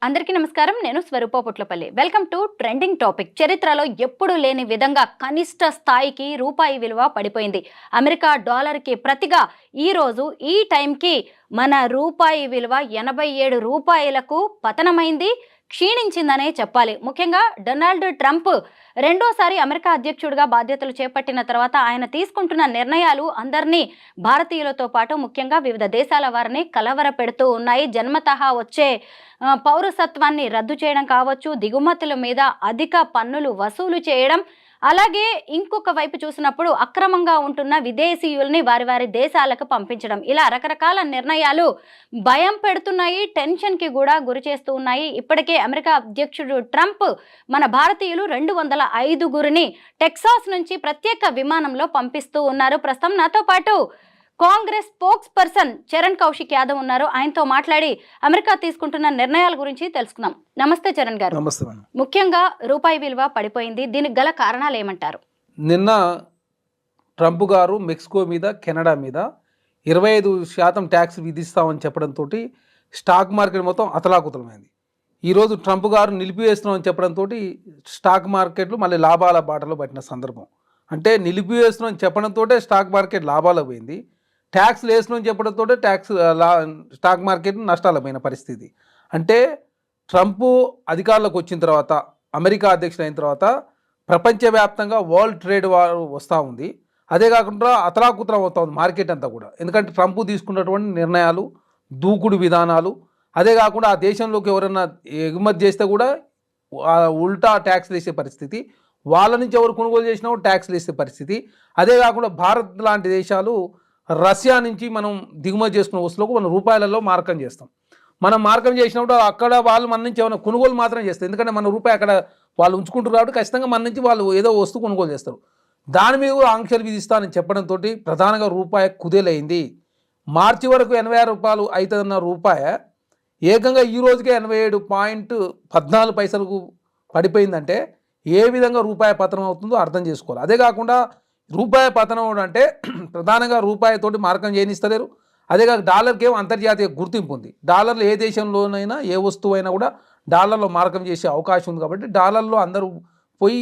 అందరికీ నమస్కారం. నేను Swarupa Putlapalli. Welcome to trending topic. చరిత్రలో ఎప్పుడూ లేని విధంగా కనిష్ట స్థాయికి రూపాయి విలువ పడిపోయింది. అమెరికా డాలర్కి ప్రతిగా ఈరోజు ఈ టైంకి మన రూపాయి విలువ 87 రూపాయలకు పతనమైంది, క్షీణించిందనే చెప్పాలి. ముఖ్యంగా డొనాల్డ్ ట్రంప్ రెండోసారి అమెరికా అధ్యక్షుడిగా బాధ్యతలు చేపట్టిన తర్వాత ఆయన తీసుకుంటున్న నిర్ణయాలు అందరినీ, భారతీయులతో పాటు ముఖ్యంగా వివిధ దేశాల వారిని కలవరపెడుతూ ఉన్నాయి. జన్మతహా వచ్చే పౌరసత్వాన్ని రద్దు చేయడం కావచ్చు, దిగుమతుల మీద అధిక పన్నులు వసూలు చేయడం, అలాగే ఇంకొక వైపు చూసినప్పుడు అక్రమంగా ఉంటున్న విదేశీయుల్ని వారి వారి దేశాలకు పంపించడం, ఇలా రకరకాల నిర్ణయాలు భయం పెడుతున్నాయి, టెన్షన్కి కూడా గురి చేస్తూ ఉన్నాయి. ఇప్పటికే అమెరికా అధ్యక్షుడు ట్రంప్ మన భారతీయులు 205 టెక్సాస్ నుంచి ప్రత్యేక విమానంలో పంపిస్తూ ఉన్నారు. ప్రస్తుతం నాతో పాటు కాంగ్రెస్ స్పోక్స్ పర్సన్ చరణ్ కౌశిక్ యాదవ్ ఉన్నారు. ఆయనతో మాట్లాడి అమెరికా తీసుకుంటున్న నిర్ణయాల గురించి తెలుసుకుందాం. నమస్తే చరణ్ గారు. నమస్తే. ముఖ్యంగా రూపాయి విలువ పడిపోయింది, దీనికి గల కారణాలు ఏమంటారు? నిన్న ట్రంప్ గారు మెక్సికో మీద, కెనడా మీద 25% ట్యాక్స్ విధిస్తామని చెప్పడంతో స్టాక్ మార్కెట్ మొత్తం అతలాకుతలమైంది. ఈరోజు ట్రంప్ గారు నిలిపివేస్తున్నామని చెప్పడంతో స్టాక్ మార్కెట్లు మళ్ళీ లాభాల బాటలో పట్టిన సందర్భం. అంటే నిలిపివేస్తున్నామని చెప్పడంతో స్టాక్ మార్కెట్ లాభాలు పోయింది, ట్యాక్స్లు వేస్తున్నామని చెప్పడంతో స్టాక్ మార్కెట్ నష్టాలు పోయిన పరిస్థితి. అంటే ట్రంప్ అధికారంలోకి వచ్చిన తర్వాత, అమెరికా అధ్యక్షుడు అయిన తర్వాత ప్రపంచవ్యాప్తంగా వరల్డ్ ట్రేడ్ వార్ వస్తూ ఉంది. అదే కాకుండా అతలాకుతలం అవుతా ఉంది మార్కెట్ అంతా కూడా. ఎందుకంటే ట్రంప్ తీసుకున్నటువంటి నిర్ణయాలు, దూకుడు విధానాలు, అదే కాకుండా ఆ దేశంలోకి ఎవరైనా ఎగుమతి చేస్తే కూడా ఉల్టా ట్యాక్స్లు వేసే పరిస్థితి, వాళ్ళ నుంచి ఎవరు కొనుగోలు చేసినా కూడా ట్యాక్స్లు వేసే పరిస్థితి. అదే కాకుండా భారత్ లాంటి దేశాలు రష్యా నుంచి మనం దిగుమతి చేసుకున్న వస్తువులకు మనం రూపాయలలో మార్కం చేస్తాం. మనం మార్కం చేసినప్పుడు అక్కడ వాళ్ళు మన నుంచి ఏమైనా కొనుగోలు మాత్రం చేస్తారు, ఎందుకంటే మన రూపాయి అక్కడ వాళ్ళు ఉంచుకుంటారు కాబట్టి ఖచ్చితంగా మన నుంచి వాళ్ళు ఏదో వస్తువు కొనుగోలు చేస్తారు. దాని మీద కూడా ఆంక్షలు విధిస్తానని చెప్పడంతో ప్రధానంగా రూపాయి కుదేలైంది. మార్చి వరకు 86 రూపాయలు అవుతుందన్న రూపాయి ఏకంగా ఈ రోజుకే 87.14 పడిపోయిందంటే ఏ విధంగా రూపాయి పతనం అవుతుందో అర్థం చేసుకోవాలి. అదే కాకుండా రూపాయి పతనం అంటే ప్రధానంగా రూపాయితోటి మార్కం చేయనిస్తలేరు. అదే కాక డాలర్కి ఏమో అంతర్జాతీయ గుర్తింపు ఉంది. డాలర్లు ఏ దేశంలోనైనా ఏ వస్తువు అయినా కూడా డాలర్లో మార్కం చేసే అవకాశం ఉంది. కాబట్టి డాలర్లో అందరూ పోయి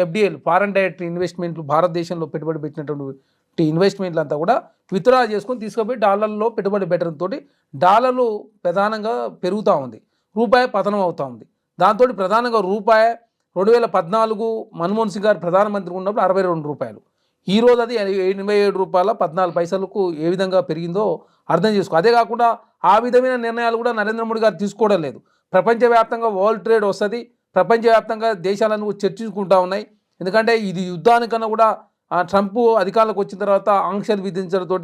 ఎఫ్డిఐలు, ఫారెన్ డైరెక్ట్ ఇన్వెస్ట్మెంట్లు, భారతదేశంలో పెట్టుబడి పెట్టినటువంటి ఇన్వెస్ట్మెంట్లు అంతా కూడా విత్డ్రా చేసుకొని తీసుకుపోయి డాలర్లో పెట్టుబడి పెట్టడంతో డాలర్లు ప్రధానంగా పెరుగుతూ ఉంది, రూపాయి పతనం అవుతూ ఉంది. దాంతో ప్రధానంగా రూపాయి 2014 మన్మోహన్ సింగ్ గారు ప్రధానమంత్రి ఉన్నప్పుడు 62 రూపాయలు, ఈరోజు అది 87 రూపాయల 14 ఏ విధంగా పెరిగిందో అర్థం చేసుకో. అదే కాకుండా ఆ విధమైన నిర్ణయాలు కూడా నరేంద్ర మోడీ గారు తీసుకోవడం లేదు. ప్రపంచవ్యాప్తంగా వరల్డ్ ట్రేడ్ వస్తుంది, ప్రపంచవ్యాప్తంగా దేశాలను చర్చించుకుంటూ ఉన్నాయి. ఎందుకంటే ఇది యుద్ధానికన్నా కూడా ట్రంప్ అధికారంలోకి వచ్చిన తర్వాత ఆంక్షలు విధించడంతో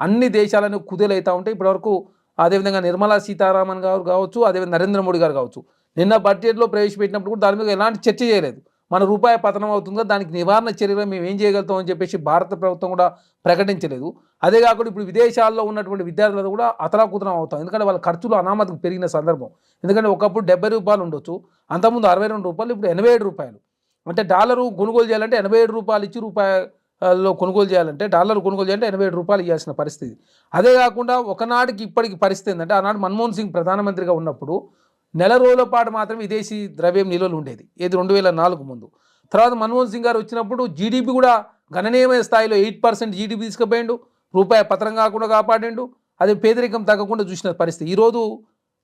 అన్ని దేశాలను కుదేలవుతూ ఉంటాయి ఇప్పటివరకు. అదేవిధంగా నిర్మలా సీతారామన్ గారు కావచ్చు, అదేవిధంగా నరేంద్ర మోడీ గారు కావచ్చు, నిన్న బడ్జెట్లో ప్రవేశపెట్టినప్పుడు కూడా దాని మీద ఎలాంటి చర్చ చేయలేదు. మన రూపాయి పతనం అవుతుందో దానికి నివారణ చర్యలు మేము ఏం చేయగలుగుతాం అని చెప్పేసి భారత ప్రభుత్వం కూడా ప్రకటించలేదు. అదే కాకుండా ఇప్పుడు విదేశాల్లో ఉన్నటువంటి విద్యార్థులు కూడా అతలాకుతలం అవుతాం, ఎందుకంటే వాళ్ళ ఖర్చులు అనామతికి పెరిగిన సందర్భం. ఎందుకంటే ఒకప్పుడు 70 రూపాయలు ఉండొచ్చు, అంతకుముందు 62 రూపాయలు, ఇప్పుడు 87 రూపాయలు. అంటే డాలరు కొనుగోలు చేయాలంటే 87 రూపాయలు ఇచ్చి రూపాయలో కొనుగోలు చేయాలంటే, డాలర్ కొనుగోలు చేయాలంటే 87 రూపాయలు ఇవ్వాల్సిన పరిస్థితి. అదే కాకుండా ఒకనాటికి ఇప్పటికి పరిస్థితి ఏంటంటే, ఆనాడు మన్మోహన్ సింగ్ ప్రధానమంత్రిగా ఉన్నప్పుడు నెల రోజుల పాటు మాత్రం విదేశీ ద్రవ్యం నిల్వలు ఉండేది, ఏది 2004 ముందు. తర్వాత మన్మోహన్ సింగ్ గారు వచ్చినప్పుడు జీడిపి కూడా గణనీయమైన స్థాయిలో 8% జీడిపి తీసుకుపోయిండు, రూపాయి పతనం కాకుండా కాపాడిండు, అదే పేదరికం తగ్గకుండా చూసిన పరిస్థితి. ఈరోజు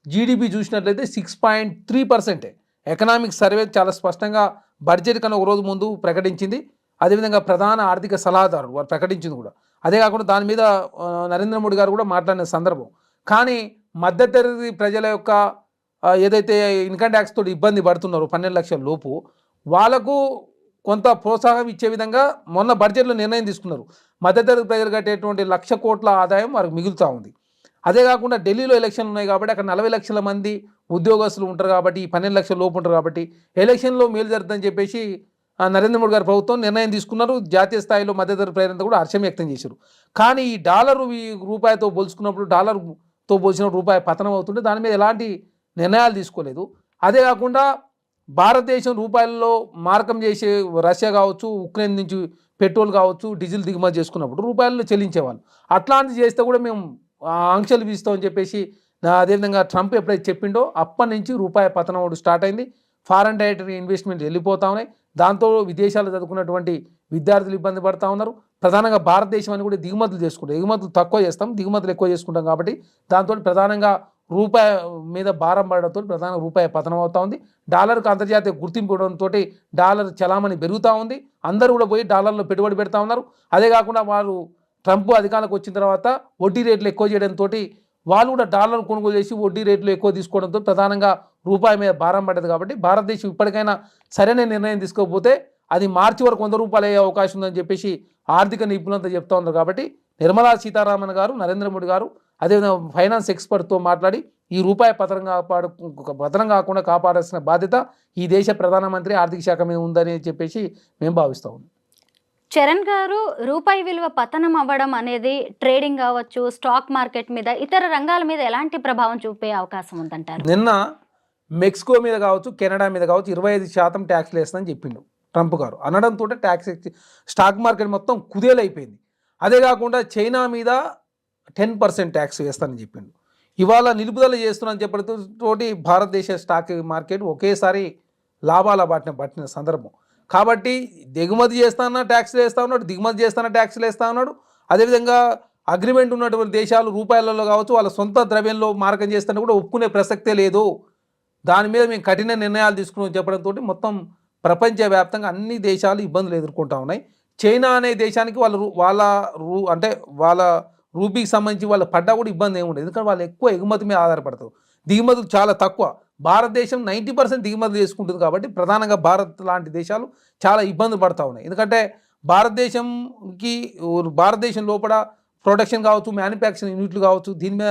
జీడిపి చూసినట్లయితే 6.3%. ఎకనామిక్ సర్వే చాలా స్పష్టంగా బడ్జెట్ కన్నా ఒక రోజు ముందు ప్రకటించింది. అదేవిధంగా ప్రధాన ఆర్థిక సలహాదారుడు వారు ప్రకటించింది కూడా. అదే కాకుండా దాని మీద నరేంద్ర మోడీ గారు కూడా మాట్లాడిన సందర్భం. కానీ మధ్యతరగతి ప్రజల యొక్క ఏదైతే ఇన్కమ్ ట్యాక్స్ తోటి ఇబ్బంది పడుతున్నారో 12 లక్షల లోపు, వాళ్ళకు కొంత ప్రోత్సాహం ఇచ్చే విధంగా మొన్న బడ్జెట్లో నిర్ణయం తీసుకున్నారు. మధ్యతరగతి ప్రజలు కట్టేటువంటి 1,00,000 కోట్ల ఆదాయం వారికి మిగులుతూ ఉంది. అదే కాకుండా ఢిల్లీలో ఎలక్షన్లు ఉన్నాయి కాబట్టి అక్కడ 40 లక్షల మంది ఉద్యోగస్తులు ఉంటారు కాబట్టి, ఈ 12 లక్షల లోపు ఉంటారు కాబట్టి ఎలక్షన్లో మేలు జరుగుతుందని చెప్పేసి నరేంద్ర మోడీ గారి ప్రభుత్వం నిర్ణయం తీసుకున్నారు. జాతీయ స్థాయిలో మధ్యతరగతి ప్రజలంతా కూడా హర్షం వ్యక్తం చేశారు. కానీ ఈ డాలరు ఈ రూపాయితో పోల్చుకున్నప్పుడు, డాలర్తో పోల్చినప్పుడు రూపాయి పతనం అవుతుంటే దాని మీద ఎలాంటి నిర్ణయాలు తీసుకోలేదు. అదే కాకుండా భారతదేశం రూపాయలలో మార్కం చేసే రష్యా కావచ్చు, ఉక్రెయిన్ నుంచి పెట్రోల్ కావచ్చు, డీజిల్ దిగుమతి చేసుకున్నప్పుడు రూపాయలలో చెల్లించేవాళ్ళు. అట్లాంటివి చేస్తే కూడా మేము ఆంక్షలు విధిస్తామని చెప్పేసి అదేవిధంగా ట్రంప్ ఎప్పుడైతే చెప్పిండో అప్పటి నుంచి రూపాయి పతనం స్టార్ట్ అయింది. ఫారెన్ డైరెక్ట్ ఇన్వెస్ట్మెంట్ వెళ్ళిపోతా ఉన్నాయి. దాంతో విదేశాల్లో చదువుకున్నటువంటి విద్యార్థులు ఇబ్బంది పడుతూ ఉన్నారు. ప్రధానంగా భారతదేశం అని కూడా దిగుమతులు చేసుకుంటాం, ఎగుమతులు తక్కువ చేస్తాం, దిగుమతులు ఎక్కువ చేసుకుంటాం. కాబట్టి దాంతో ప్రధానంగా రూపాయి మీద భారం పడడంతో ప్రధానంగా రూపాయి పతనం అవుతూ ఉంది. డాలర్కు అంతర్జాతీయ గుర్తింపు ఇవ్వడంతో డాలర్ చలామణి పెరుగుతూ ఉంది. అందరూ కూడా పోయి డాలర్లో పెట్టుబడి పెడతా ఉన్నారు. అదే కాకుండా వారు ట్రంప్ అధికారంలోకి వచ్చిన తర్వాత వడ్డీ రేట్లు ఎక్కువ చేయడంతో వాళ్ళు కూడా డాలర్ కొనుగోలు చేసి వడ్డీ రేట్లు ఎక్కువ తీసుకోవడంతో ప్రధానంగా రూపాయి మీద భారం పడ్డది. కాబట్టి భారతదేశం ఇప్పటికైనా సరైన నిర్ణయం తీసుకోకపోతే అది మార్చి వరకు 100 రూపాయలు అయ్యే అవకాశం ఉందని చెప్పేసి ఆర్థిక నిపుణులంతా చెప్తా ఉన్నారు. కాబట్టి నిర్మలా సీతారామన్ గారు, నరేంద్ర మోడీ గారు, అదేవిధంగా ఫైనాన్స్ ఎక్స్పర్ట్తో మాట్లాడి ఈ రూపాయి పతనం కాకుండా కాపాడాల్సిన బాధ్యత ఈ దేశ ప్రధానమంత్రి ఆర్థిక శాఖ మీద ఉందని చెప్పేసి మేము భావిస్తూ ఉన్నాం. చరణ్ గారు, రూపాయి విలువ పతనం అవ్వడం అనేది ట్రేడింగ్ కావచ్చు, స్టాక్ మార్కెట్ మీద, ఇతర రంగాల మీద ఎలాంటి ప్రభావం చూపే అవకాశం ఉందంటారు? నిన్న మెక్సికో మీద కావచ్చు, కెనడా మీద కావచ్చు 25% ట్యాక్స్లు వేస్తుందని చెప్పిండు ట్రంప్ గారు. అనడంతో ట్యాక్స్ స్టాక్ మార్కెట్ మొత్తం కుదేలైపోయింది. అదే కాకుండా చైనా మీద 10% ట్యాక్స్ వేస్తానని చెప్పిండు. ఇవాళ నిలుపుదల చేస్తున్నానని చెప్పడంతో భారతదేశ స్టాక్ మార్కెట్ ఒకేసారి లాభాల పట్టిన సందర్భం. కాబట్టి దిగుమతి చేస్తానన్నా ట్యాక్స్లు వేస్తూ ఉన్నాడు, దిగుమతి చేస్తానన్నా ట్యాక్స్లు వేస్తూ ఉన్నాడు. అదేవిధంగా అగ్రిమెంట్ ఉన్నటువంటి దేశాలు రూపాయలలో కావచ్చు వాళ్ళ సొంత ద్రవ్యంలో మార్గం చేస్తానని కూడా ఒప్పుకునే ప్రసక్తే లేదు. దాని మీద మేము కఠిన నిర్ణయాలు తీసుకుని చెప్పడంతో మొత్తం ప్రపంచవ్యాప్తంగా అన్ని దేశాలు ఇబ్బందులు ఎదుర్కొంటూ ఉన్నాయి. చైనా అనే దేశానికి వాళ్ళ రూపీకి సంబంధించి వాళ్ళ పడ్డా కూడా ఇబ్బంది ఏమి ఉండదు. ఎందుకంటే వాళ్ళు ఎక్కువ ఎగుమతి మీద ఆధారపడతారు, దిగుమతులు చాలా తక్కువ. భారతదేశం 90% దిగుమతులు చేసుకుంటుంది. కాబట్టి ప్రధానంగా భారత్ లాంటి దేశాలు చాలా ఇబ్బందులు పడుతూ ఉన్నాయి. ఎందుకంటే భారతదేశం లోపల ప్రొడక్షన్ కావచ్చు, మ్యానుఫ్యాక్చరింగ్ యూనిట్లు కావచ్చు, దీని మీద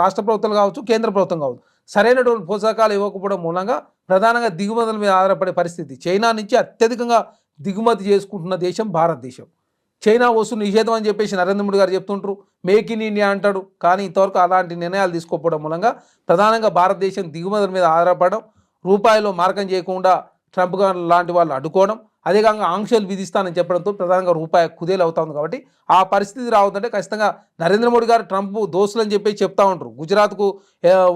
రాష్ట్ర ప్రభుత్వాలు కావచ్చు, కేంద్ర ప్రభుత్వం కావచ్చు సరైనటువంటి ప్రోత్సాహకాలు ఇవ్వకపోవడం మూలంగా ప్రధానంగా దిగుమతుల మీద ఆధారపడే పరిస్థితి. చైనా నుంచి అత్యధికంగా దిగుమతి చేసుకుంటున్న దేశం భారతదేశం. చైనా వస్తువులు నిషేధం అని చెప్పేసి నరేంద్ర మోడీ గారు చెప్తుంటారు, మేక్ ఇన్ ఇండియా అంటాడు. కానీ ఇంతవరకు అలాంటి నిర్ణయాలు తీసుకోకపోవడం మూలంగా ప్రధానంగా భారతదేశం దిగుమతుల మీద ఆధారపడడం, రూపాయిలో మార్గం చేయకుండా ట్రంప్ గారు లాంటి వాళ్ళు అడ్డుకోవడం, అదేవిధంగా ఆంక్షలు విధిస్తానని చెప్పడంతో ప్రధానంగా రూపాయి కుదేలు అవుతా ఉంది. కాబట్టి ఆ పరిస్థితి రావద్దంటే ఖచ్చితంగా నరేంద్ర మోడీ గారు ట్రంప్ దోస్తులు అని చెప్పి చెప్తా ఉంటారు. గుజరాత్కు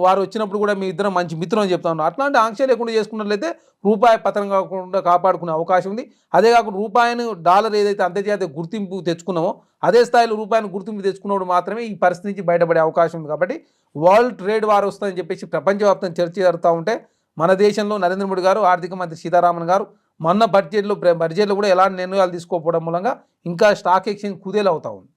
వారు వచ్చినప్పుడు కూడా మీ ఇద్దరం మంచి మిత్రులు అని చెప్తా ఉన్నారు. అట్లాంటి ఆంక్షలు లేకుండా చేసుకున్నట్లయితే రూపాయి పతనం కాకుండా కాపాడుకునే అవకాశం ఉంది. అదే కాకుండా రూపాయిని డాలర్ ఏదైతే అంతర్జాతీయ గుర్తింపు తెచ్చుకున్నామో అదే స్థాయిలో రూపాయిని గుర్తింపు తెచ్చుకున్నప్పుడు మాత్రమే ఈ పరిస్థితి నుంచి బయటపడే అవకాశం ఉంది. కాబట్టి వరల్డ్ ట్రేడ్ వార్ వస్తుందని చెప్పేసి ప్రపంచవ్యాప్తంగా చర్చ జరుగుతూ ఉంటే మన దేశంలో నరేంద్ర మోడీ గారు, ఆర్థిక మంత్రి సీతారామన్ గారు మొన్న బడ్జెట్లో కూడా ఎలాంటి నిర్ణయాలు తీసుకోకపోవడం మూలంగా ఇంకా స్టాక్ ఎక్స్చేంజ్ కుదేలు అవుతా ఉంది.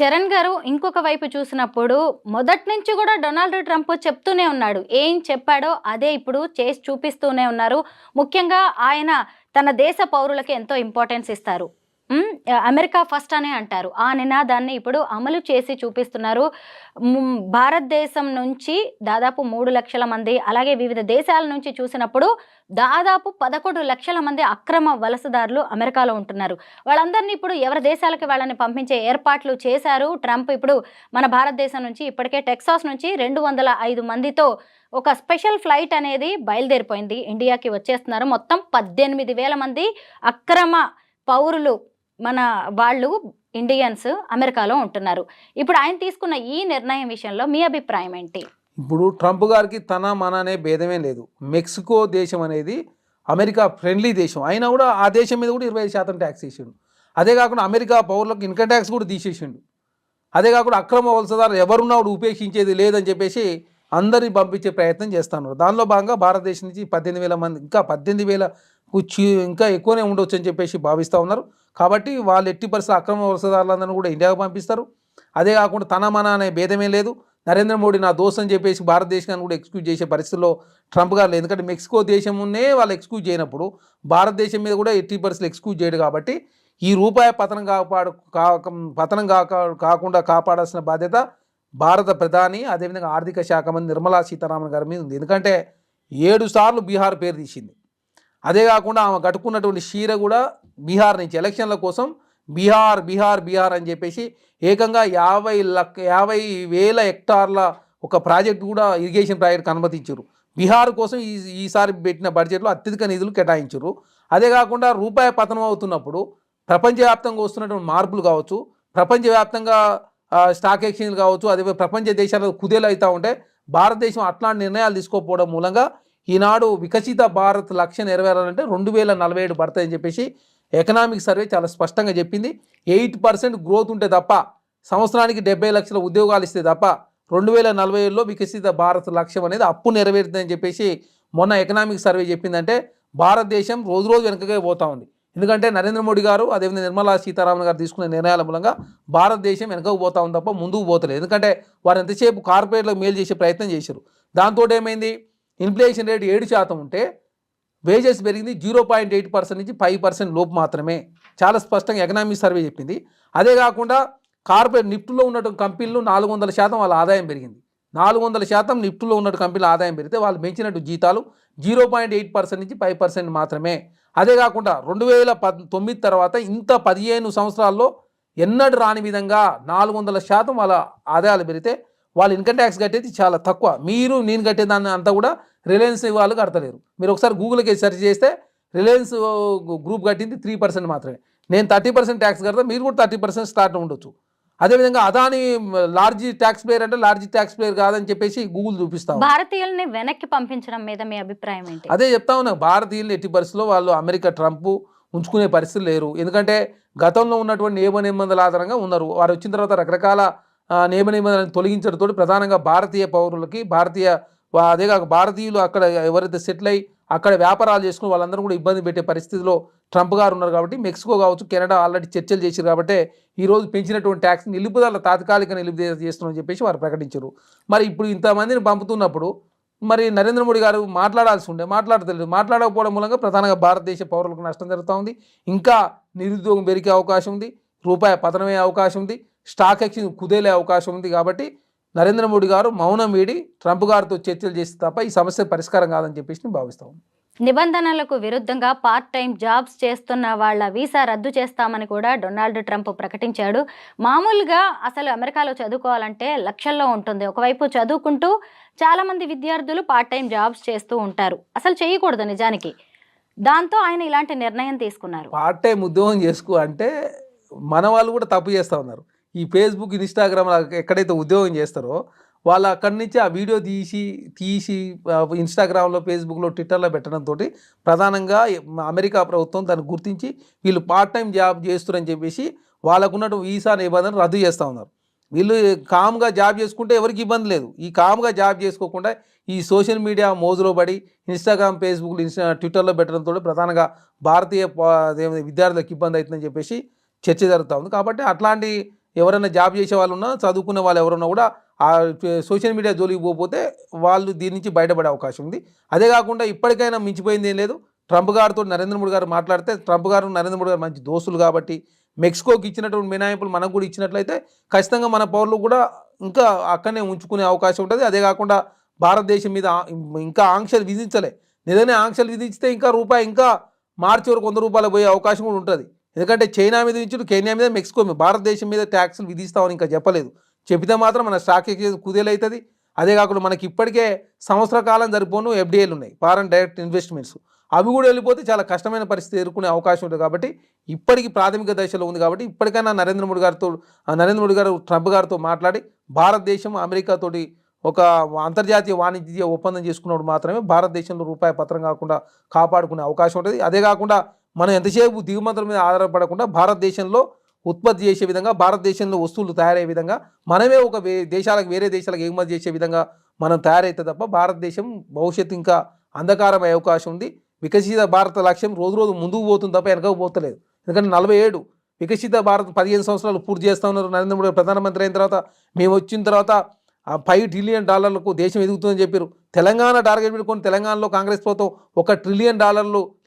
చరణ్ గారు, ఇంకొక వైపు చూసినప్పుడు మొదటి నుంచి కూడా డొనాల్డ్ ట్రంప్ చెప్తూనే ఉన్నాడు, ఏం చెప్పాడో అదే ఇప్పుడు చేసి చూపిస్తూనే ఉన్నారు. ముఖ్యంగా ఆయన తన దేశ పౌరులకి ఎంతో ఇంపార్టెన్స్ ఇస్తారు. అమెరికా ఫస్ట్ అనే అంటారు. ఆ నినాదాన్ని ఇప్పుడు అమలు చేసి చూపిస్తున్నారు. భారతదేశం నుంచి దాదాపు 3 లక్షల మంది, అలాగే వివిధ దేశాల నుంచి చూసినప్పుడు దాదాపు 11 లక్షల మంది అక్రమ వలసదారులు అమెరికాలో ఉంటున్నారు. వాళ్ళందరినీ ఇప్పుడు ఎవరి దేశాలకి వాళ్ళని పంపించే ఏర్పాట్లు చేశారు ట్రంప్. ఇప్పుడు మన భారతదేశం నుంచి ఇప్పటికే టెక్సాస్ నుంచి 205 మందితో ఒక స్పెషల్ ఫ్లైట్ అనేది బయలుదేరిపోయింది, ఇండియాకి వచ్చేస్తున్నారు. మొత్తం 18,000 మంది అక్రమ పౌరులు మన వాళ్ళు ఇండియన్స్ అమెరికాలో ఉంటున్నారు. ఇప్పుడు ఆయన తీసుకున్న ఈ నిర్ణయం విషయంలో మీ అభిప్రాయం ఏంటి? ఇప్పుడు ట్రంప్ గారికి మన అనే భేదమే లేదు. మెక్సికో దేశం అనేది అమెరికా ఫ్రెండ్లీ దేశం అయినా కూడా ఆ దేశం మీద కూడా 25% ట్యాక్స్ వేసిండు. అదే కాకుండా అమెరికా పౌరులకు ఇన్కమ్ ట్యాక్స్ కూడా తీసేసిండు. అదే కాకుండా అక్రమ వలసదారులు ఎవరున్నా కూడా ఉపేక్షించేది లేదని చెప్పేసి అందరిని పంపించే ప్రయత్నం చేస్తున్నారు. దానిలో భాగంగా భారతదేశం నుంచి 18,000 మంది, ఇంకా 18,000 ఇంకా ఎక్కువనే ఉండొచ్చు అని చెప్పేసి భావిస్తూ ఉన్నారు. కాబట్టి వాళ్ళు ఎట్టి పరిస్థితుల్లో అక్రమ వలసదారులందరినీ కూడా ఇండియాకు పంపిస్తారు. అదే కాకుండా మన అనే భేదమే లేదు. నరేంద్ర మోడీ నా దోస్త్ అని చెప్పేసి భారతదేశాన్ని కూడా ఎక్స్క్యూజ్ చేసే పరిస్థితుల్లో ట్రంప్ గారు లేదు. ఎందుకంటే మెక్సికో దేశమునే వాళ్ళు ఎక్స్క్యూజ్ చేయనప్పుడు భారతదేశం మీద కూడా ఎట్టి పరిస్థితులు ఎక్స్క్యూజ్ చేయడు. కాబట్టి ఈ రూపాయి పతనం కాకుండా కాపాడాల్సిన బాధ్యత భారత ప్రధాని, అదేవిధంగా ఆర్థిక శాఖ మంత్రి నిర్మలా సీతారామన్ గారి మీద ఉంది. ఎందుకంటే 7 సార్లు బీహార్ పేరు తీసింది. అదే కాకుండా ఆమె కట్టుకున్నటువంటి చీర కూడా బీహార్ నుంచి ఎలక్షన్ల కోసం బీహార్ అని చెప్పేసి ఏకంగా 50,000 హెక్టార్ల ఒక ప్రాజెక్టు కూడా ఇరిగేషన్ ప్రాజెక్టుకు అనుమతించారు. బీహార్ కోసం ఈసారి పెట్టిన బడ్జెట్లో అత్యధిక నిధులు కేటాయించారు. అదే కాకుండా రూపాయి పతనం అవుతున్నప్పుడు ప్రపంచవ్యాప్తంగా వస్తున్నటువంటి మార్పులు కావచ్చు, ప్రపంచవ్యాప్తంగా స్టాక్ ఎక్స్చేంజ్ కావచ్చు, అదే ప్రపంచ దేశాలు కుదేలు అవుతూ ఉంటే భారతదేశం అట్లాంటి నిర్ణయాలు తీసుకోకపోవడం మూలంగా ఈనాడు వికసిత భారత్ లక్ష్యం నెరవేరాలంటే 2047 పడతాయని చెప్పేసి ఎకనామిక్ సర్వే చాలా స్పష్టంగా చెప్పింది. 8% గ్రోత్ ఉంటే తప్ప, సంవత్సరానికి 70 లక్షల ఉద్యోగాలు ఇస్తే తప్ప 2047లో వికసిత భారత్ లక్ష్యం అనేది అప్పు నెరవేరుతుందని చెప్పేసి మొన్న ఎకనామిక్ సర్వే చెప్పిందంటే భారతదేశం రోజు రోజు వెనకగా పోతూ ఉంది. ఎందుకంటే నరేంద్ర మోడీ గారు అదేవిధంగా నిర్మలా సీతారామన్ గారు తీసుకునే నిర్ణయాల మూలంగా భారతదేశం వెనకకు పోతా ఉంది తప్ప ముందుకు పోతలేదు. ఎందుకంటే వారు ఎంతసేపు కార్పొరేట్లకు మేలు చేసే ప్రయత్నం చేశారు. దాంతో ఏమైంది, ఇన్ఫ్లేషన్ రేట్ 7% ఉంటే వేజెస్ పెరిగింది 0.8% నుంచి 5% లోపు మాత్రమే. చాలా స్పష్టంగా ఎకనామిక్ సర్వే చెప్పింది. అదే కాకుండా కార్పొరేట్ నిఫ్టీలో ఉన్నటువంటి కంపెనీలు 400% వాళ్ళ ఆదాయం పెరిగింది. 400% నిఫ్టీలో ఉన్న కంపెనీల ఆదాయం పెరిగితే వాళ్ళు పెంచినట్టు జీతాలు 0.8% నుంచి 5% మాత్రమే. అదే కాకుండా 2019 తర్వాత ఇంత 15 సంవత్సరాల్లో ఎన్నడూ రాని విధంగా 400% వాళ్ళ ఆదాయాలు పెరిగితే వాళ్ళు ఇన్కమ్ ట్యాక్స్ కట్టేది చాలా తక్కువ. మీరు నేను కట్టేదాన్ని అంతా కూడా రిలయన్స్ వాళ్ళు కడతలేరు. మీరు ఒకసారి గూగుల్కి సెర్చ్ చేస్తే రిలయన్స్ గ్రూప్ కట్టింది 3% మాత్రమే. నేను 30% ట్యాక్స్ కడతా, మీరు కూడా 30% స్టార్ట్ ఉండొచ్చు. అదేవిధంగా అదాని లార్జ్ ట్యాక్స్ ప్లేయర్ అంటే లార్జ్ ట్యాక్స్ ప్లేయర్ కాదని చెప్పేసి గూగుల్ చూపిస్తాం. భారతీయుల్ని వెనక్కి పంపించడం మీద మీ అభిప్రాయం ఏంటి? అదే చెప్తా ఉన్నా, భారతీయులు ఎట్టి పరిస్థితుల్లో వాళ్ళు అమెరికా ట్రంప్ ఉంచుకునే పరిస్థితులు లేరు. ఎందుకంటే గతంలో ఉన్నటువంటి నియమ నిబంధనల ఆధారంగా ఉన్నారు. వారు వచ్చిన తర్వాత రకరకాల నియమ నిబంధనలను తొలగించడంతో ప్రధానంగా భారతీయ పౌరులకి అదే కాక భారతీయులు అక్కడ ఎవరైతే సెటిల్ అయ్యి అక్కడ వ్యాపారాలు చేసుకుని వాళ్ళందరూ కూడా ఇబ్బంది పెట్టే పరిస్థితిలో ట్రంప్ గారు ఉన్నారు. కాబట్టి మెక్సికో కావచ్చు, కెనడా ఆల్రెడీ చర్చలు చేశారు. కాబట్టి ఈరోజు పెంచినటువంటి ట్యాక్స్ నిలుపుదల తాత్కాలిక నిలుపుదల చేస్తున్నామని చెప్పేసి వారు ప్రకటించారు. మరి ఇప్పుడు ఇంతమందిని పంపుతున్నప్పుడు మరి నరేంద్ర మోడీ గారు మాట్లాడాల్సి ఉండే మాట్లాడతలేదు. మాట్లాడకపోవడం మూలంగా ప్రధానంగా భారతదేశ పౌరులకు నష్టం జరుగుతూ ఉంది. ఇంకా నిరుద్యోగం పెరిగే అవకాశం ఉంది, రూపాయి పతనమయ్యే అవకాశం ఉంది, స్టాక్ ఎక్స్చేంజ్ కుదేలే అవకాశం ఉంది. కాబట్టి నరేంద్ర మోడీ గారు మౌనం వీడి ట్రంప్ గారితో చర్చలు చేస్తే తప్ప ఈ సమస్య పరిష్కారం కాదని చెప్పేసి నేను భావిస్తాను. నిబంధనలకు విరుద్ధంగా పార్ట్ టైం జాబ్స్ చేస్తున్న వాళ్ళ వీసా రద్దు చేస్తామని కూడా డొనాల్డ్ ట్రంప్ ప్రకటించాడు. మామూలుగా అసలు అమెరికాలో చదువుకోవాలంటే లక్షల్లో ఉంటుంది. ఒకవైపు చదువుకుంటూ చాలామంది విద్యార్థులు పార్ట్ టైం జాబ్స్ చేస్తూ ఉంటారు. అసలు చేయకూడదు నిజానికి. దాంతో ఆయన ఇలాంటి నిర్ణయం తీసుకున్నారు. పార్ట్ టైం ఉద్యోగం చేసుకో అంటే మన వాళ్ళు కూడా తప్పు చేస్తూ ఉన్నారు. ఈ ఫేస్బుక్, ఇన్స్టాగ్రామ్ ఎక్కడైతే ఉద్యోగం చేస్తారో వాళ్ళు అక్కడి నుంచి ఆ వీడియో తీసి ఇన్స్టాగ్రామ్లో, ఫేస్బుక్లో, ట్విట్టర్లో పెట్టడంతో ప్రధానంగా అమెరికా ప్రభుత్వం దాన్ని గుర్తించి వీళ్ళు పార్ట్ టైం జాబ్ చేస్తున్నారని చెప్పేసి వాళ్ళకున్నట్టు వీసా నిబంధనలు రద్దు చేస్తూ ఉన్నారు. వీళ్ళు కామ్గా జాబ్ చేసుకుంటే ఎవరికి ఇబ్బంది లేదు. ఈ కామ్గా జాబ్ చేసుకోకుండా ఈ సోషల్ మీడియా మోజులో పడి ఇన్స్టాగ్రామ్, ఫేస్బుక్, ట్విట్టర్లో పెట్టడంతో ప్రధానంగా భారతీయ విద్యార్థులకు ఇబ్బంది అవుతుందని చెప్పేసి చర్చ జరుగుతూ ఉంది. కాబట్టి అట్లాంటి ఎవరైనా జాబ్ చేసే వాళ్ళు ఉన్నా, చదువుకునే వాళ్ళు ఎవరున్నా కూడా ఆ సోషల్ మీడియా జోలికి పోతే వాళ్ళు దీని నుంచి బయటపడే అవకాశం ఉంది. అదే కాకుండా ఇప్పటికైనా మించిపోయింది ఏం లేదు. ట్రంప్ గారితో నరేంద్ర మోడీ గారు మాట్లాడితే ట్రంప్ గారు నరేంద్ర మోడీ గారు మంచి దోస్తులు కాబట్టి మెక్సికోకి ఇచ్చినటువంటి మినహాయింపులు మనకు కూడా ఇచ్చినట్లయితే ఖచ్చితంగా మన పౌరులు కూడా ఇంకా అక్కడనే ఉంచుకునే అవకాశం ఉంటుంది. అదే కాకుండా భారతదేశం మీద ఇంకా ఆంక్షలు విధించలే. నిజంగానే ఆంక్షలు విధించితే ఇంకా రూపాయి ఇంకా మార్చి వరకు ₹100 పోయే అవకాశం కూడా ఉంటుంది. ఎందుకంటే చైనా మీద విధించుడు, కెన్యా మీద, మెక్సికో మీద, భారతదేశం మీద ట్యాక్సులు విధిస్తామని ఇంకా చెప్పలేదు. చెబితే మాత్రం మన స్టాక్ ఎక్స్చేంజ్ కుదేలవుతుంది. అదే కాకుండా మనకి ఇప్పటికే సంవత్సర కాలం సరిపోను ఎఫ్డిఐలు ఉన్నాయి, ఫారెన్ డైరెక్ట్ ఇన్వెస్ట్మెంట్స్. అవి కూడా వెళ్ళిపోతే చాలా కష్టమైన పరిస్థితి ఎదుర్కొనే అవకాశం ఉంటుంది. కాబట్టి ఇప్పటికీ ప్రాథమిక దశలో ఉంది. కాబట్టి ఇప్పటికైనా నరేంద్ర మోడీ గారు ట్రంప్ గారితో మాట్లాడి భారతదేశం అమెరికాతోటి ఒక అంతర్జాతీయ వాణిజ్య ఒప్పందం చేసుకున్నప్పుడు మాత్రమే భారతదేశంలో రూపాయి పత్రం కాకుండా కాపాడుకునే అవకాశం ఉంటుంది. అదే కాకుండా మనం ఎంతసేపు దిగుమతుల మీద ఆధారపడకుండా భారతదేశంలో ఉత్పత్తి చేసే విధంగా, భారతదేశంలో వస్తువులు తయారయ్యే విధంగా మనమే ఒక వేరే దేశాలకు ఎగుమతి చేసే విధంగా మనం తయారైతే తప్ప భారతదేశం భవిష్యత్తు ఇంకా అంధకారం అయ్యే అవకాశం ఉంది. వికసిత భారత లక్ష్యం రోజు రోజు ముందుకు పోతుంది తప్ప వెనకకు పోతలేదు. ఎందుకంటే 47 వికసిత భారత్ 15 సంవత్సరాలు పూర్తి చేస్తూ ఉన్నారు. నరేంద్ర మోడీ ప్రధానమంత్రి అయిన తర్వాత మేము వచ్చిన తర్వాత $5 ట్రిలియన్ దేశం ఎదుగుతుందని చెప్పారు. తెలంగాణ టార్గెట్ పెట్టుకొని తెలంగాణలో కాంగ్రెస్ ప్రభుత్వం $1 ట్రిలియన్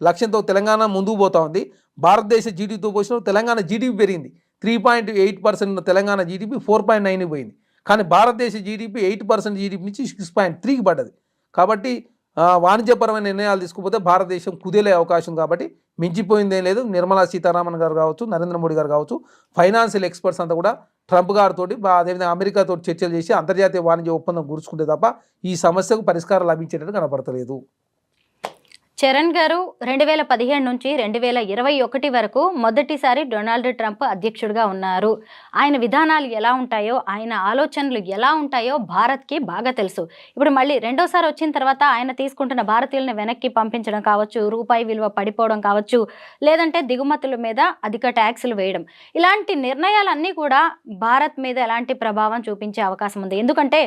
లక్ష్యంతో తెలంగాణ ముందుకు పోతా ఉంది. భారతదేశ జీడీపీతో పోసిన తెలంగాణ జీడీపీ పెరిగింది. 3.8% తెలంగాణ జీడీపీ 4.9 పోయింది. కానీ భారతదేశ జీడీపీ 8% జీడీపీ నుంచి 6.3కి పడ్డది. కాబట్టి వాణిజ్యపరమైన నిర్ణయాలు తీసుకుపోతే భారతదేశం కుదేలే అవకాశం. కాబట్టి మించిపోయిందేం లేదు. నిర్మలా సీతారామన్ గారు కావచ్చు, నరేంద్ర మోడీ గారు కావచ్చు, ఫైనాన్షియల్ ఎక్స్పర్ట్స్ అంతా కూడా ట్రంప్ గారితో అదేవిధంగా అమెరికాతో చర్చలు చేసి అంతర్జాతీయ వాణిజ్య ఒప్పందం కూర్చుకుంటే తప్ప ఈ సమస్యకు పరిష్కారం లభించేటట్టు కనపడతలేదు. చరణ్ గారు 2017 నుంచి 2021 వరకు మొదటిసారి డొనాల్డ్ ట్రంప్ అధ్యక్షుడిగా ఉన్నారు. ఆయన విధానాలు ఎలా ఉంటాయో, ఆయన ఆలోచనలు ఎలా ఉంటాయో భారత్‌కి బాగా తెలుసు. ఇప్పుడు మళ్ళీ రెండోసారి వచ్చిన తర్వాత ఆయన తీసుకుంటున్న భారతీయులను వెనక్కి పంపించడం కావచ్చు, రూపాయి విలువ పడిపోవడం కావచ్చు, లేదంటే దిగుమతుల మీద అధిక ట్యాక్సులు వేయడం. ఇలాంటి నిర్ణయాలన్నీ కూడా భారత్ మీద ఎలాంటి ప్రభావం చూపించే అవకాశం ఉంది? ఎందుకంటే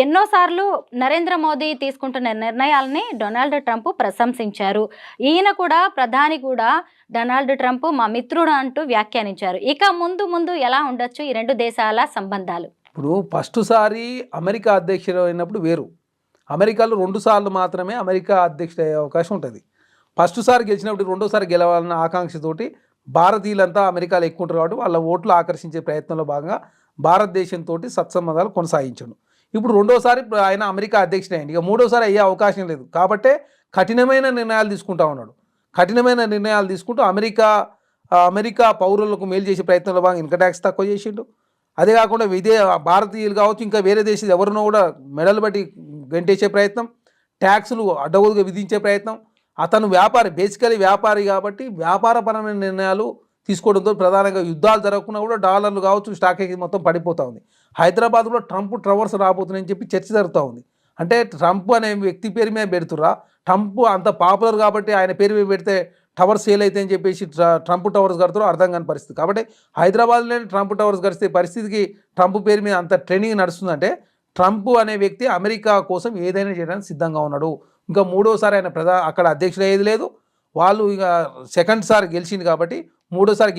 ఎన్నోసార్లు నరేంద్ర మోదీ తీసుకుంటున్న నిర్ణయాలని డొనాల్డ్ ట్రంప్ ప్రశంసించారు. ఈయన కూడా ప్రధాని కూడా డొనాల్డ్ ట్రంప్ మా మిత్రుడు అంటూ వ్యాఖ్యానించారు. ఇక ముందు ముందు ఎలా ఉండొచ్చు ఈ రెండు దేశాల సంబంధాలు? ఇప్పుడు ఫస్ట్ సారి అమెరికా అధ్యక్షుడు అయినప్పుడు వేరు. అమెరికాలో 2 సార్లు మాత్రమే అమెరికా అధ్యక్షుడు అయ్యే అవకాశం ఉంటుంది. ఫస్ట్ సారి గెలిచినప్పుడు రెండోసారి గెలవాలన్న ఆకాంక్షతోటి భారతీయులంతా అమెరికాలో ఎక్కువ ఉంటారు కాబట్టి వాళ్ళ ఓట్లు ఆకర్షించే ప్రయత్నంలో భాగంగా భారతదేశంతో సత్సంబంధాలు కొనసాగించండు. ఇప్పుడు రెండోసారి ఆయన అమెరికా అధ్యక్షుడు అయ్యింది. ఇక మూడోసారి అయ్యే అవకాశం లేదు కాబట్టే కఠినమైన నిర్ణయాలు తీసుకుంటా ఉన్నాడు. కఠినమైన నిర్ణయాలు తీసుకుంటూ అమెరికా పౌరులకు మేలు చేసే ప్రయత్నంలో భాగంగా ఇన్కమ్ ట్యాక్స్ తక్కువ చేసిండు. అదే కాకుండా భారతీయులు కావచ్చు, ఇంకా వేరే దేశాలు ఎవరినో కూడా మెడలు బట్టి గంటేసే ప్రయత్నం, ట్యాక్సులు అడ్డగోలుగా విధించే ప్రయత్నం. అతను వ్యాపారి, బేసికలీ వ్యాపారి కాబట్టి వ్యాపారపరమైన నిర్ణయాలు తీసుకోవడంతో ప్రధానంగా యుద్ధాలు జరగకుండా కూడా డాలర్లు కావచ్చు, స్టాక్ ఎక్స్చేంజ్ మొత్తం పడిపోతూ ఉంది. హైదరాబాద్లో ట్రంప్ టవర్స్ రాబోతున్నాయని చెప్పి చర్చ జరుగుతూ ఉంది. అంటే ట్రంప్ అనే వ్యక్తి పేరు మీద పెడుతురా, ట్రంప్ అంత పాపులర్ కాబట్టి ఆయన పేరు మీద పెడితే టవర్స్ సేల్ అయితే అని చెప్పేసి ట్రంప్ టవర్స్ కడతారో అర్థం కాని పరిస్థితి. కాబట్టి హైదరాబాద్లోనే ట్రంప్ టవర్స్ కడితే పరిస్థితికి ట్రంప్ పేరు మీద అంత ట్రెండింగ్ నడుస్తుందంటే ట్రంప్ అనే వ్యక్తి అమెరికా కోసం ఏదైనా చేయడానికి సిద్ధంగా ఉన్నాడు. ఇంకా మూడోసారి ఆయన అక్కడ అధ్యక్షుడు అయ్యేది లేదు. వాళ్ళు ఇక సెకండ్ సారి గెలిచింది కాబట్టి మూడోసారి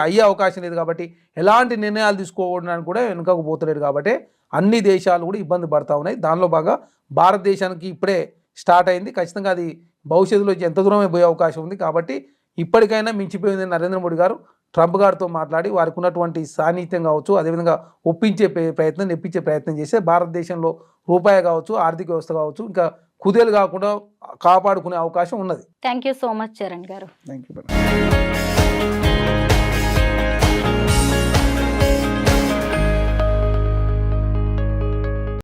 అయ్యే అవకాశం లేదు కాబట్టి ఎలాంటి నిర్ణయాలు తీసుకోవడానికి కూడా వెనుకకు పోతలేడు. కాబట్టి అన్ని దేశాలు కూడా ఇబ్బంది పడతా ఉన్నాయి. దానిలో బాగా భారతదేశానికి ఇప్పుడే స్టార్ట్ అయింది. ఖచ్చితంగా అది భవిష్యత్తులో ఎంత దూరమే పోయే అవకాశం ఉంది. కాబట్టి ఇప్పటికైనా మించిపోయింది నరేంద్ర మోడీ గారు ట్రంప్ గారితో మాట్లాడి వారికి ఉన్నటువంటి సాన్నిహిత్యం కావచ్చు, అదేవిధంగా ఒప్పించే ప్రయత్నం, నెప్పించే ప్రయత్నం చేస్తే భారతదేశంలో రూపాయి కావచ్చు, ఆర్థిక వ్యవస్థ కావచ్చు, ఇంకా కుదేలు కాకుండా కాపాడుకునే అవకాశం ఉన్నది. Thank you so much Charan గారు. Thank you.